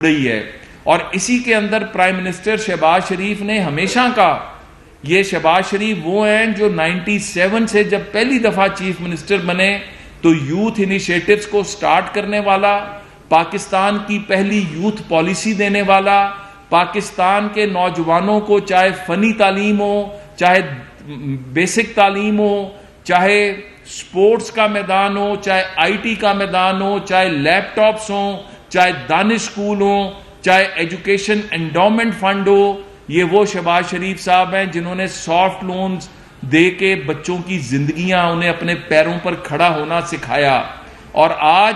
رہی ہے. اور اسی کے اندر پرائم منسٹر شہباز شریف نے ہمیشہ کہا، یہ شہباز شریف وہ ہیں جو 97 سے جب پہلی دفعہ چیف منسٹر بنے تو یوتھ انیشیٹوز کو سٹارٹ کرنے والا، پاکستان کی پہلی یوتھ پالیسی دینے والا، پاکستان کے نوجوانوں کو چاہے فنی تعلیم ہو، چاہے بیسک تعلیم ہو، چاہے سپورٹس کا میدان ہو، چاہے آئی ٹی کا میدان ہو، چاہے لیپ ٹاپس ہوں، چاہے دانش اسکول ہوں، چاہے ایجوکیشن انڈومنٹ فنڈ ہو. یہ وہ شہباز شریف صاحب ہیں جنہوں نے سافٹ لونز دے کے بچوں کی زندگیاں انہیں اپنے پیروں پر کھڑا ہونا سکھایا. اور آج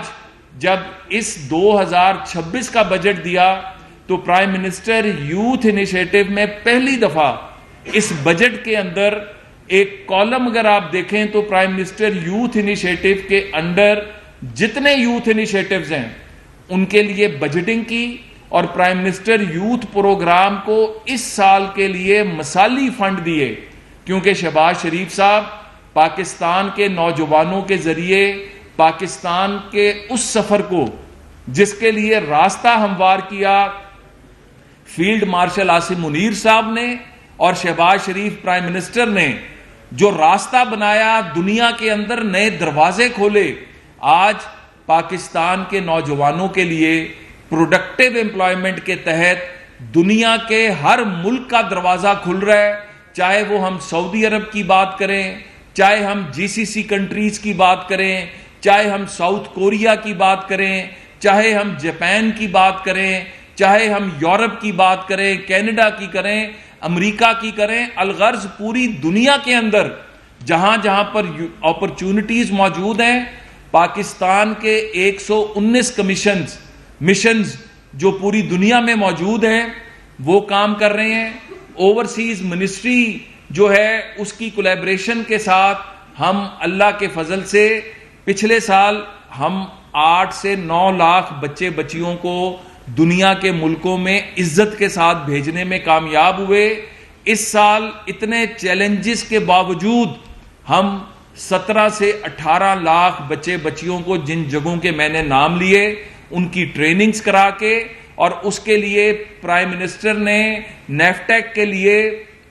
جب اس 2026 کا بجٹ دیا تو پرائم منسٹر یوتھ انیشیٹو میں پہلی دفعہ اس بجٹ کے اندر ایک کالم اگر آپ دیکھیں تو پرائم منسٹر یوتھ انیشیٹو کے انڈر جتنے یوتھ انیشیٹوز ہیں ان کے لیے بجٹنگ کی، اور پرائم منسٹر یوتھ پروگرام کو اس سال کے لیے مثالی فنڈ دیے، کیونکہ شہباز شریف صاحب پاکستان کے نوجوانوں کے ذریعے پاکستان کے اس سفر کو جس کے لیے راستہ ہموار کیا فیلڈ مارشل عاصم منیر صاحب نے اور شہباز شریف پرائم منسٹر نے، جو راستہ بنایا، دنیا کے اندر نئے دروازے کھولے. آج پاکستان کے نوجوانوں کے لیے پروڈکٹیو امپلائمنٹ کے تحت دنیا کے ہر ملک کا دروازہ کھل رہا ہے، چاہے وہ ہم سعودی عرب کی بات کریں، چاہے ہم جی سی سی کنٹریز کی بات کریں، چاہے ہم ساؤتھ کوریا کی بات کریں، چاہے ہم جاپان کی بات کریں، چاہے ہم یورپ کی بات کریں، کینیڈا کی کریں، امریکہ کی کریں. الغرض پوری دنیا کے اندر جہاں جہاں پر اپرچونٹیز موجود ہیں، پاکستان کے 119 مشنز جو پوری دنیا میں موجود ہیں وہ کام کر رہے ہیں. اوورسیز منسٹری جو ہے اس کی کولیبریشن کے ساتھ ہم اللہ کے فضل سے پچھلے سال ہم 8 سے 9 لاکھ بچے بچیوں کو دنیا کے ملکوں میں عزت کے ساتھ بھیجنے میں کامیاب ہوئے. اس سال اتنے چیلنجز کے باوجود ہم 17 سے 18 لاکھ بچے بچیوں کو جن جگہوں کے میں نے نام لیے ان کی ٹریننگز کرا کے، اور اس کے لیے پرائم منسٹر نے نیفٹیک کے لیے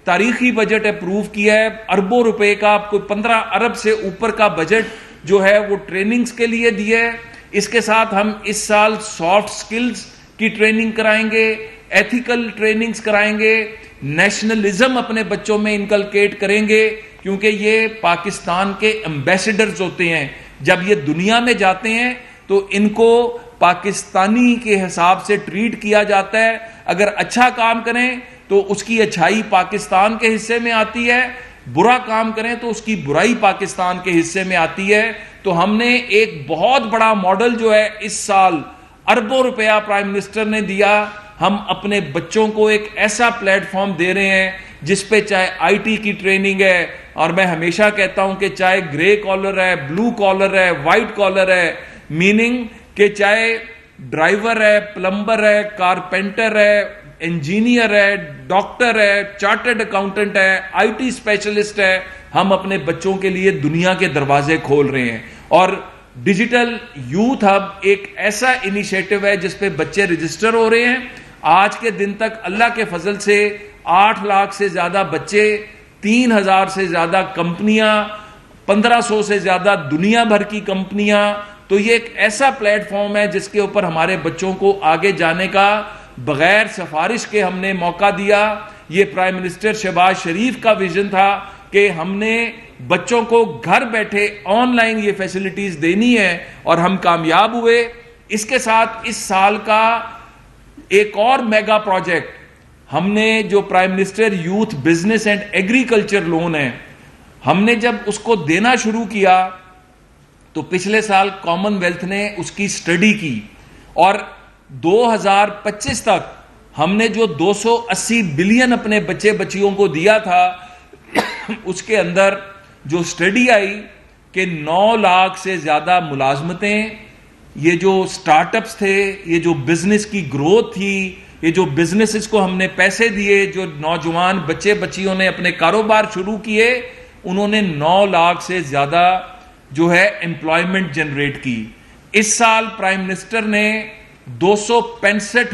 تاریخی بجٹ اپروو کیا ہے. اربوں روپے کا، کوئی 15 ارب سے اوپر کا بجٹ جو ہے وہ ٹریننگز کے لیے دیا ہے. اس کے ساتھ ہم اس سال سافٹ سکلز کی ٹریننگ کرائیں گے، ایتھیکل ٹریننگز کرائیں گے، نیشنلزم اپنے بچوں میں انکلکیٹ کریں گے، کیونکہ یہ پاکستان کے ایمبیسڈرز ہوتے ہیں. جب یہ دنیا میں جاتے ہیں تو ان کو پاکستانی کے حساب سے ٹریٹ کیا جاتا ہے. اگر اچھا کام کریں تو اس کی اچھائی پاکستان کے حصے میں آتی ہے، برا کام کریں تو اس کی برائی پاکستان کے حصے میں آتی ہے. تو ہم نے ایک بہت بڑا ماڈل جو ہے اس سال اربوں روپیہ پرائم منسٹر نے دیا. ہم اپنے بچوں کو ایک ایسا پلیٹ فارم دے رہے ہیں جس پہ چاہے آئی ٹی کی ٹریننگ ہے، اور میں ہمیشہ کہتا ہوں کہ چاہے گرے کالر ہے، بلو کالر ہے، وائٹ کالر ہے، میننگ کہ چاہے ڈرائیور ہے، پلمبر ہے، کارپینٹر ہے، انجینئر ہے، ڈاکٹر ہے، چارٹرڈ اکاؤنٹنٹ ہے، آئی ٹی اسپیشلسٹ ہے، ہم اپنے بچوں کے لیے دنیا کے دروازے کھول رہے ہیں. اور ڈیجیٹل یوتھ ہب ایک ایسا انیشیٹو ہے جس پہ بچے رجسٹر ہو رہے ہیں. آج کے دن تک اللہ کے فضل سے 8 لاکھ سے زیادہ بچے، 3000 سے زیادہ کمپنیاں، 1500 سے زیادہ دنیا بھر کی کمپنیاں. تو یہ ایک ایسا پلیٹ فارم ہے جس کے اوپر ہمارے بچوں کو آگے جانے کا بغیر سفارش کے ہم نے موقع دیا. یہ پرائم منسٹر شہباز شریف کا ویژن تھا کہ ہم نے بچوں کو گھر بیٹھے آن لائن یہ فیسلٹیز دینی ہے، اور ہم کامیاب ہوئے. اس کے ساتھ اس سال کا ایک اور میگا پروجیکٹ ہم نے جو prime minister youth business and agriculture loan ہے، ہم نے جب اس کو دینا شروع کیا تو پچھلے سال کامن ویلتھ نے اس کی سٹڈی کی، اور 2025 تک ہم نے جو 280 بلین اپنے بچے بچیوں کو دیا تھا، اس کے اندر جو سٹڈی آئی کہ 9 لاکھ سے زیادہ ملازمتیں، یہ جو سٹارٹ اپس تھے، یہ جو بزنس کی گروتھ تھی، یہ جو بزنسز کو ہم نے پیسے دیے، جو نوجوان بچے بچیوں نے اپنے کاروبار شروع کیے، انہوں نے 9 لاکھ سے زیادہ جو ہے امپلائمنٹ جنریٹ کی. اس سال پرائم منسٹر نے 265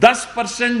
10%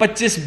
$25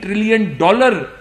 trillion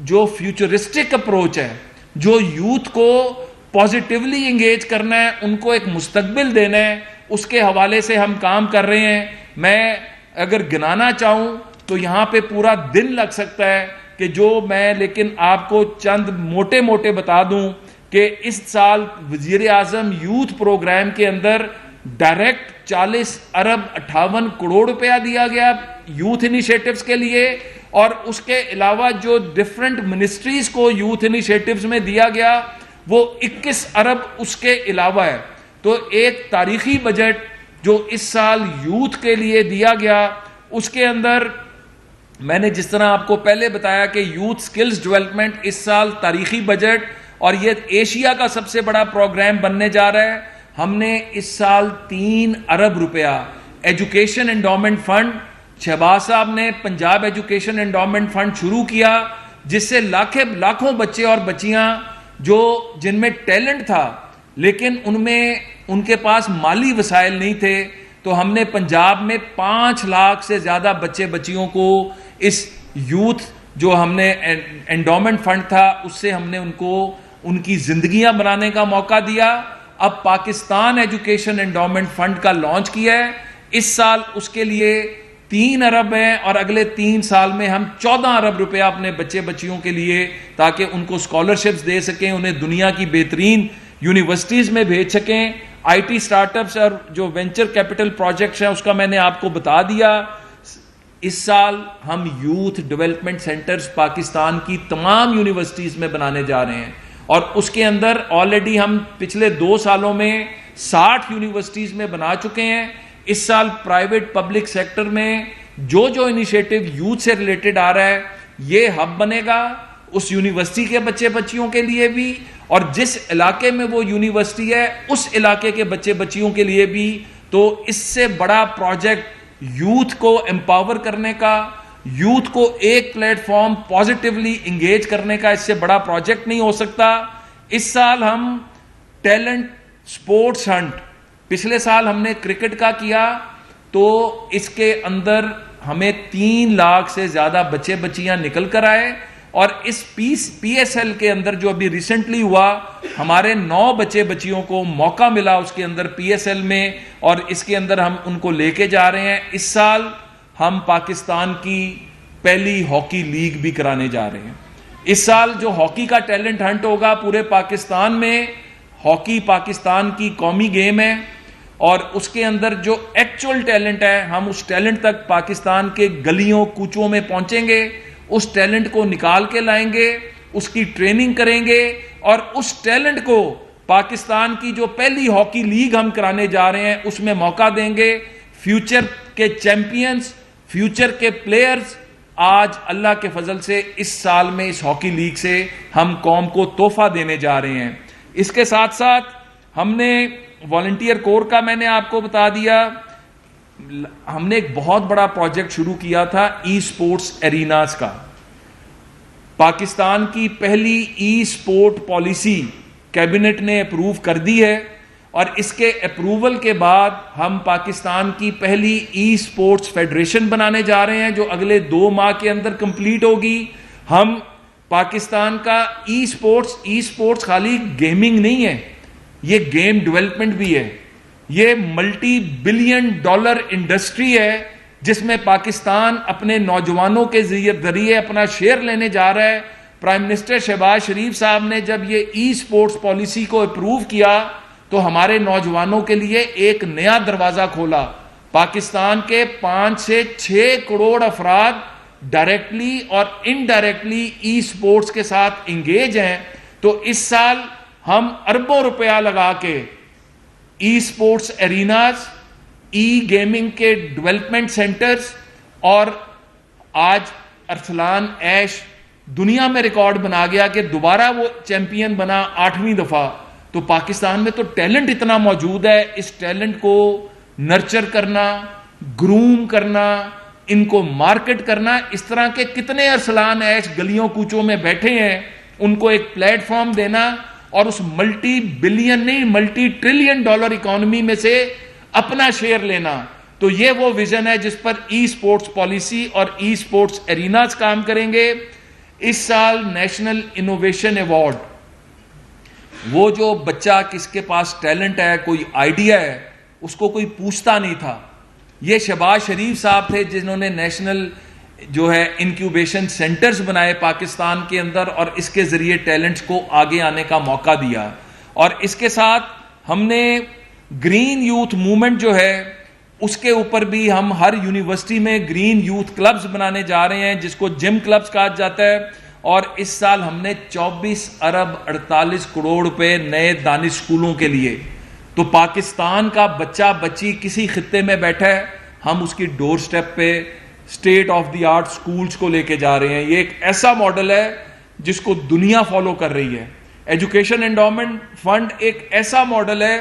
جو فیوچرسٹک اپروچ ہے, جو یوتھ کو پازیٹیولی انگیج کرنا ہے, ان کو ایک مستقبل دینا ہے, اس کے حوالے سے ہم کام کر رہے ہیں. میں اگر گنانا چاہوں تو یہاں پہ پورا دن لگ سکتا ہے کہ جو میں, لیکن آپ کو چند موٹے موٹے بتا دوں کہ اس سال وزیر اعظم یوتھ پروگرام کے اندر ڈائریکٹ 40 ارب 58 کروڑ روپیہ دیا گیا یوتھ انیشیٹوز کے لیے, اور اس کے علاوہ جو ڈفرنٹ منسٹریز کو یوتھ انیشیٹوز میں دیا گیا وہ 21 ارب اس کے علاوہ ہے. تو ایک تاریخی بجٹ جو اس سال یوتھ کے لیے دیا گیا, اس کے اندر میں نے جس طرح آپ کو پہلے بتایا کہ یوتھ سکلز ڈیولپمنٹ اس سال تاریخی بجٹ, اور یہ ایشیا کا سب سے بڑا پروگرام بننے جا رہا ہے. ہم نے اس سال 3 ارب روپیہ ایجوکیشن انڈومنٹ فنڈ, شہباز صاحب نے پنجاب ایجوکیشن انڈومنٹ فنڈ شروع کیا, جس سے لاکھوں بچے اور بچیاں جو جن میں ٹیلنٹ تھا لیکن ان کے پاس مالی وسائل نہیں تھے, تو ہم نے پنجاب میں 5 لاکھ سے زیادہ بچے بچیوں کو اس یوتھ جو ہم نے انڈومنٹ فنڈ تھا اس سے ہم نے ان کی زندگیاں بنانے کا موقع دیا. اب پاکستان ایجوکیشن انڈومنٹ فنڈ کا لانچ کیا ہے, اس سال اس کے لیے 3 ارب ہیں, اور اگلے 3 سال میں ہم 14 ارب روپیہ اپنے بچے بچیوں کے لیے, تاکہ ان کو اسکالرشپس دے سکیں, انہیں دنیا کی بہترین یونیورسٹیز میں بھیج سکیں. آئی ٹی سٹارٹ اپس اور جو وینچر کیپٹل پروجیکٹس ہیں اس کا میں نے آپ کو بتا دیا. اس سال ہم یوتھ ڈیولپمنٹ سینٹرز پاکستان کی تمام یونیورسٹیز میں بنانے جا رہے ہیں, اور اس کے اندر آلریڈی ہم پچھلے 2 سالوں میں 60 یونیورسٹیز میں بنا چکے ہیں. اس سال پرائیویٹ پبلک سیکٹر میں جو انیشیٹو یوتھ سے ریلیٹڈ آ رہا ہے یہ ہب بنے گا اس یونیورسٹی کے بچے بچیوں کے لیے بھی, اور جس علاقے میں وہ یونیورسٹی ہے اس علاقے کے بچے بچیوں کے لیے بھی. تو اس سے بڑا پروجیکٹ یوتھ کو امپاور کرنے کا, یوتھ کو ایک پلیٹ فارم پازیٹیولی انگیج کرنے کا, اس سے بڑا پروجیکٹ نہیں ہو سکتا. اس سال ہم ٹیلنٹ سپورٹس ہنٹ, پچھلے سال ہم نے کرکٹ کا کیا, تو اس کے اندر ہمیں 3 لاکھ سے زیادہ بچے بچیاں نکل کر آئے, اور اس پی ایس ایل کے اندر جو ابھی ریسنٹلی ہوا ہمارے 9 بچے بچیوں کو موقع ملا اس کے اندر پی ایس ایل میں, اور اس کے اندر ہم ان کو لے کے جا رہے ہیں. اس سال ہم پاکستان کی پہلی ہاکی لیگ بھی کرانے جا رہے ہیں. اس سال جو ہاکی کا ٹیلنٹ ہنٹ ہوگا پورے پاکستان میں, ہاکی پاکستان کی قومی گیم ہے, اور اس کے اندر جو ایکچوئل ٹیلنٹ ہے ہم اس ٹیلنٹ تک پاکستان کے گلیوں کوچوں میں پہنچیں گے, اس ٹیلنٹ کو نکال کے لائیں گے, اس کی ٹریننگ کریں گے, اور اس ٹیلنٹ کو پاکستان کی جو پہلی ہاکی لیگ ہم کرانے جا رہے ہیں اس میں موقع دیں گے. فیوچر کے چیمپئنز, فیوچر کے پلیئرز آج اللہ کے فضل سے اس سال میں اس ہاکی لیگ سے ہم قوم کو تحفہ دینے جا رہے ہیں. اس کے ساتھ ساتھ ہم نے والنٹیئر کور کا میں نے آپ کو بتا دیا, ہم نے ایک بہت بڑا پروجیکٹ شروع کیا تھا ای سپورٹس ایریناز کا. پاکستان کی پہلی ای سپورٹ پالیسی کیبنٹ نے اپروو کر دی ہے, اور اس کے اپروول کے بعد ہم پاکستان کی پہلی ای سپورٹس فیڈریشن بنانے جا رہے ہیں جو اگلے 2 ماہ کے اندر کمپلیٹ ہوگی. ہم پاکستان کا ای سپورٹس خالی گیمنگ نہیں ہے, یہ گیم ڈیولپمنٹ بھی ہے, یہ ملٹی بلین ڈالر انڈسٹری ہے جس میں پاکستان اپنے نوجوانوں کے ذریعے اپنا شیئر لینے جا رہا ہے. پرائم منسٹر شہباز شریف صاحب نے جب یہ ای سپورٹس پالیسی کو اپروو کیا تو ہمارے نوجوانوں کے لیے ایک نیا دروازہ کھولا. پاکستان کے 5 سے 6 کروڑ افراد ڈائریکٹلی اور انڈائریکٹلی ای سپورٹس کے ساتھ انگیج ہیں. تو اس سال ہم اربوں روپیہ لگا کے ای سپورٹس ایریناز, ای گیمنگ کے ڈیولپمنٹ سینٹرز, اور آج ارسلان ایش دنیا میں ریکارڈ بنا گیا کہ دوبارہ وہ چیمپئن بنا 8ویں دفعہ. تو پاکستان میں تو ٹیلنٹ اتنا موجود ہے, اس ٹیلنٹ کو نرچر کرنا, گروم کرنا, ان کو مارکیٹ کرنا, اس طرح کے کتنے ارسلان ایش گلیوں کوچوں میں بیٹھے ہیں, ان کو ایک پلیٹ فارم دینا اور اس ملٹی بلین نہیں ملٹی ٹریلین ڈالر اکانومی میں سے اپنا شیئر لینا. تو یہ وہ ویژن ہے جس پر ای سپورٹس پالیسی اور ای سپورٹس ایریناز کام کریں گے. اس سال نیشنل انوویشن ایوارڈ، وہ جو بچہ کس کے پاس ٹیلنٹ ہے، کوئی آئیڈیا ہے، اس کو کوئی پوچھتا نہیں تھا. یہ شہباز شریف صاحب تھے جنہوں نے نیشنل جو ہے انکیوبیشن سینٹرز بنائے پاکستان کے اندر، اور اس کے ذریعے ٹیلنٹس کو آگے آنے کا موقع دیا. اور اس کے ساتھ ہم نے گرین یوتھ موومنٹ جو ہے اس کے اوپر بھی ہم ہر یونیورسٹی میں گرین یوتھ کلبز بنانے جا رہے ہیں، جس کو جم کلبز کہا جاتا ہے. اور اس سال ہم نے 24 ارب 48 کروڑ روپے نئے دانش اسکولوں کے لیے. تو پاکستان کا بچہ بچی کسی خطے میں بیٹھا ہے، ہم اس کی ڈور سٹیپ پہ state of the art schools کو لے کے جا رہے ہیں. یہ ایک ایسا ماڈل ہے جس کو دنیا فالو کر رہی ہے. ایجوکیشن انڈومنٹ فنڈ ایک ایسا ماڈل ہے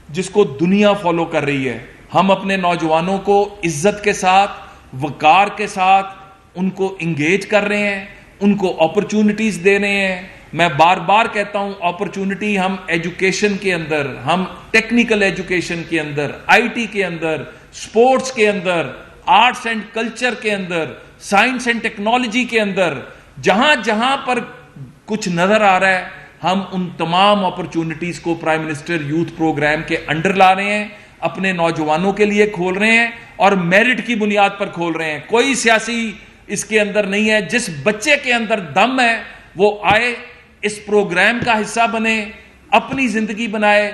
جس کو دنیا فالو کر رہی ہے. ہم اپنے نوجوانوں کو عزت کے ساتھ، وقار کے ساتھ ان کو انگیج کر رہے ہیں، ان کو اپرچونٹیز دے رہے ہیں. میں بار بار کہتا ہوں، اپرچونٹی ہم ایجوکیشن کے اندر، ہم ٹیکنیکل ایجوکیشن کے اندر، آئی ٹی کے اندر، سپورٹس کے اندر، آرٹس اینڈ کلچر کے اندر، سائنس اینڈ ٹیکنالوجی کے اندر، جہاں جہاں پر کچھ نظر آ رہا ہے، ہم ان تمام اپرچونٹیز کو پرائم منسٹر یوتھ پروگرام کے انڈر لا رہے ہیں، اپنے نوجوانوں کے لیے کھول رہے ہیں، اور میرٹ کی بنیاد پر کھول رہے ہیں. کوئی سیاسی اس کے اندر نہیں ہے. جس بچے کے اندر دم ہے وہ آئے، اس پروگرام کا حصہ بنے، اپنی زندگی بنائے.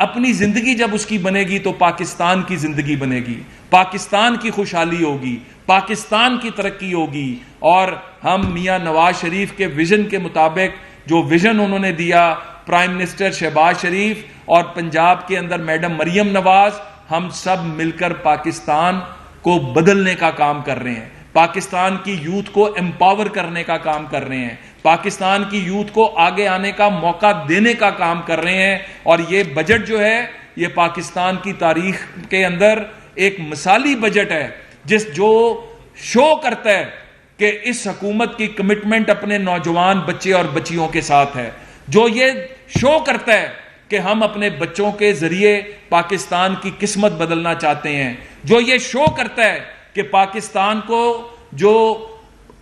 اپنی زندگی جب اس کی بنے گی تو پاکستان کی زندگی بنے گی، پاکستان کی خوشحالی ہوگی، پاکستان کی ترقی ہوگی. اور ہم میاں نواز شریف کے ویژن کے مطابق، جو ویژن انہوں نے دیا، پرائم منسٹر شہباز شریف اور پنجاب کے اندر میڈم مریم نواز، ہم سب مل کر پاکستان کو بدلنے کا کام کر رہے ہیں، پاکستان کی یوتھ کو امپاور کرنے کا کام کر رہے ہیں، پاکستان کی یوتھ کو آگے آنے کا موقع دینے کا کام کر رہے ہیں. اور یہ بجٹ جو ہے، یہ پاکستان کی تاریخ کے اندر ایک مثالی بجٹ ہے، جو شو کرتا ہے کہ اس حکومت کی کمٹمنٹ اپنے نوجوان بچے اور بچیوں کے ساتھ ہے، جو یہ شو کرتا ہے کہ ہم اپنے بچوں کے ذریعے پاکستان کی قسمت بدلنا چاہتے ہیں، جو یہ شو کرتا ہے کہ پاکستان کو جو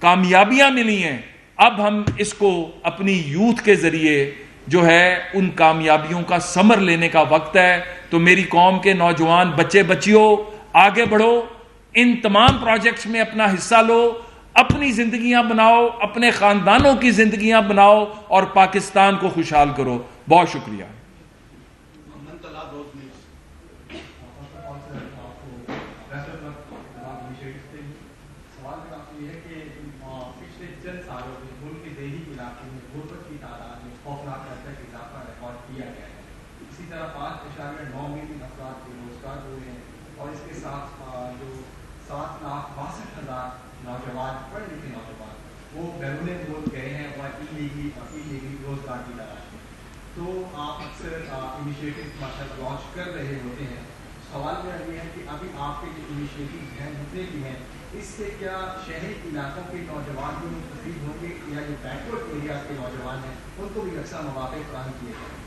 کامیابیاں ملی ہیں، اب ہم اس کو اپنی یوتھ کے ذریعے جو ہے ان کامیابیوں کا ثمر لینے کا وقت ہے. تو میری قوم کے نوجوان بچے بچیوں، آگے بڑھو، ان تمام پروجیکٹس میں اپنا حصہ لو، اپنی زندگیاں بناؤ، اپنے خاندانوں کی زندگیاں بناؤ، اور پاکستان کو خوشحال کرو. بہت شکریہ. اسی طرح 5.9 ملین افراد بے روزگار ہوئے ہیں، اور اس کے ساتھ جو 7,62,000 نوجوان، پڑھے لکھے نوجوان، وہ بیرون ملک گئے ہیں اور ایلیگل روزگار کی تلاش میں. تو آپ اکثر انیشیٹو مطلب لانچ کر رہے ہوتے ہیں. سوال میرا یہ ہے کہ ابھی آپ کے جو انیشیٹو ہیں جتنے بھی ہیں، اس سے کیا شہری علاقوں کے نوجوان بھی مستفید ہوں گے، یا جو بیکورڈ ایریاز کے نوجوان ہیں ان کو بھی یکساں مواقع فراہم کیے جائیں؟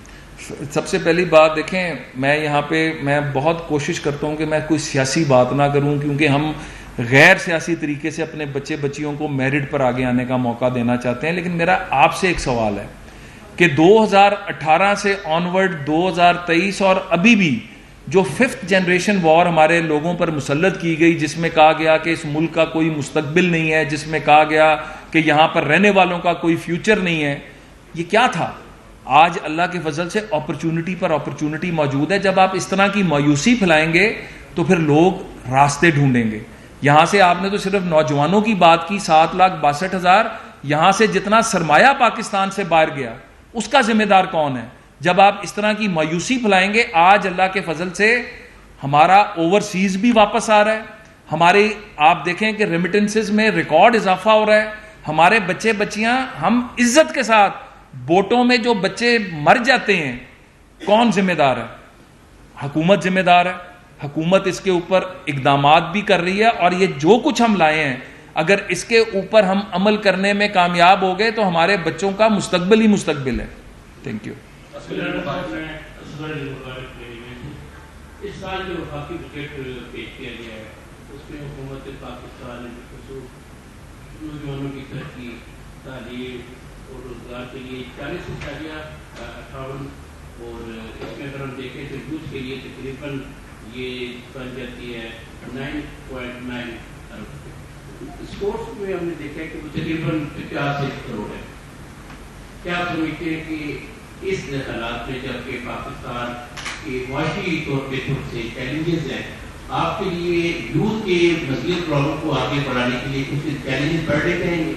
سب سے پہلی بات دیکھیں، میں یہاں پہ میں بہت کوشش کرتا ہوں کہ میں کوئی سیاسی بات نہ کروں، کیونکہ ہم غیر سیاسی طریقے سے اپنے بچے بچیوں کو میرٹ پر آگے آنے کا موقع دینا چاہتے ہیں. لیکن میرا آپ سے ایک سوال ہے کہ 2018 سے آنورڈ 2023 اور ابھی بھی جو 5th جنریشن وار ہمارے لوگوں پر مسلط کی گئی، جس میں کہا گیا کہ اس ملک کا کوئی مستقبل نہیں ہے، جس میں کہا گیا کہ یہاں پر رہنے والوں کا کوئی فیوچر نہیں ہے، یہ کیا تھا؟ آج اللہ کے فضل سے اپرچونٹی پر اپرچونٹی موجود ہے. جب آپ اس طرح کی مایوسی پھیلائیں گے تو پھر لوگ راستے ڈھونڈیں گے. یہاں سے آپ نے تو صرف نوجوانوں کی بات کی، 7,62,000. یہاں سے جتنا سرمایہ پاکستان سے باہر گیا اس کا ذمہ دار کون ہے؟ جب آپ اس طرح کی مایوسی پھیلائیں گے، آج اللہ کے فضل سے ہمارا اوورسیز بھی واپس آ رہا ہے. ہمارے آپ دیکھیں کہ ریمیٹنسز میں ریکارڈ اضافہ ہو رہا ہے. ہمارے بچے بچیاں، ہم عزت کے ساتھ، بوٹوں میں جو بچے مر جاتے ہیں، کون ذمہ دار ہے؟ حکومت ذمہ دار ہے. حکومت اس کے اوپر اقدامات بھی کر رہی ہے، اور یہ جو کچھ ہم لائے ہیں، اگر اس کے اوپر ہم عمل کرنے میں کامیاب ہو گئے تو ہمارے بچوں کا مستقبل ہی مستقبل ہے. Thank you. اس سال جو وفاقی بجٹ پیش کیا گیا ہے، اس میں حکومت پاکستان نے نوجوانوں کی ترقی، تعلیم اور روزگار کے لیے 40.58 اور اس میں اگر ہم دیکھیں تو یوتھ کے لیے تقریباً یہ بن جاتی ہے 9.9 ارب۔ اسپورٹس میں ہم نے دیکھا کہ وہ تقریباً 50 کروڑ ہے۔ کیا آپ سمجھتے ہیں کہ اس حالات میں جب کہ پاکستان کے معاشی طور پہ تھوڑے سے چیلنجز ہیں، آپ کے لیے یوتھ کے مسئلے پرابلم کو آگے بڑھانے کے لیے کچھ چیلنجز بڑھ رہے ہیں؟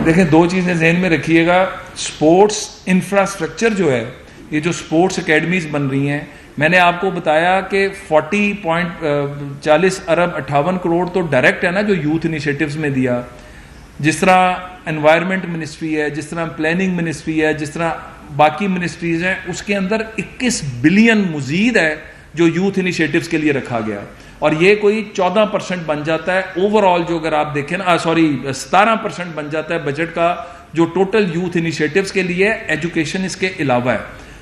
دیکھیں، دو چیزیں ذہن میں رکھیے گا۔ سپورٹس انفراسٹرکچر جو ہے، یہ جو سپورٹس اکیڈمیز بن رہی ہیں، میں نے آپ کو بتایا کہ 40 ارب 58 کروڑ تو ڈائریکٹ ہے نا جو یوتھ انیشیٹوز میں دیا۔ جس طرح انوائرمنٹ منسٹری ہے، جس طرح پلاننگ منسٹری ہے، جس طرح باقی منسٹریز ہیں، اس کے اندر 21 بلین مزید ہے جو یوتھ انیشیٹوز کے لیے رکھا گیا، اور یہ کوئی 14% بن جاتا ہے اوور آل، جو اگر آپ دیکھیں نا 17% بن جاتا ہے بجٹ کا جو ٹوٹل یوتھ انیشیٹوز کے لیے، ایجوکیشن اس کے علاوہ ہے۔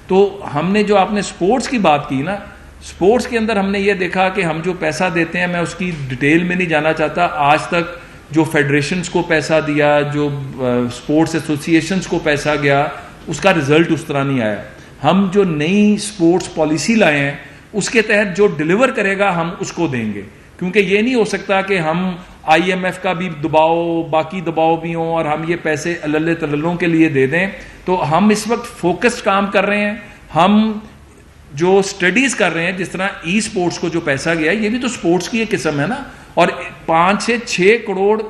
تو ہم نے جو آپ نے سپورٹس کی بات کی نا، سپورٹس کے اندر ہم نے یہ دیکھا کہ ہم جو پیسہ دیتے ہیں، میں اس کی ڈیٹیل میں نہیں جانا چاہتا، آج تک جو فیڈریشنز کو پیسہ دیا، جو سپورٹس ایسوسیشنز کو پیسہ گیا، اس کا رزلٹ اس طرح نہیں آیا۔ ہم جو نئی سپورٹس پالیسی لائے ہیں، اس کے تحت جو ڈیلیور کرے گا ہم اس کو دیں گے، کیونکہ یہ نہیں ہو سکتا کہ ہم IMF کا بھی دباؤ، باقی دباؤ بھی ہوں، اور ہم یہ پیسے اللہ تللوں کے لیے دے دیں۔ تو ہم اس وقت فوکسڈ کام کر رہے ہیں۔ ہم جو اسٹڈیز کر رہے ہیں، جس طرح ای سپورٹس کو جو پیسہ گیا، یہ بھی تو سپورٹس کی ایک قسم ہے نا، اور 5 سے 6 کروڑ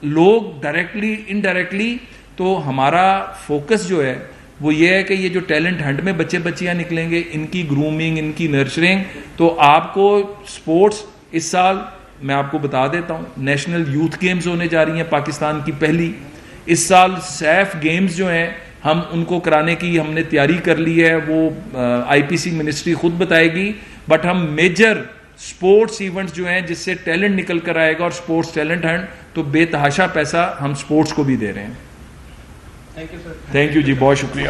لوگ ڈائریکٹلی انڈائریکٹلی۔ تو ہمارا فوکس جو ہے وہ یہ ہے کہ یہ جو ٹیلنٹ ہنٹ میں بچے بچیاں نکلیں گے، ان کی گرومنگ، ان کی نرچرنگ۔ تو آپ کو سپورٹس اس سال میں آپ کو بتا دیتا ہوں، نیشنل یوتھ گیمز ہونے جا رہی ہیں پاکستان کی پہلی۔ اس سال سیف گیمز جو ہیں ہم ان کو کرانے کی ہم نے تیاری کر لی ہے، وہ IPC منسٹری خود بتائے گی، بٹ ہم میجر سپورٹس ایونٹس جو ہیں جس سے ٹیلنٹ نکل کر آئے گا، اور سپورٹس ٹیلنٹ ہنٹ، تو بے تحاشا پیسہ ہم سپورٹس کو بھی دے رہے ہیں۔ Thank you sir. Thank you جی، بہت شکریہ۔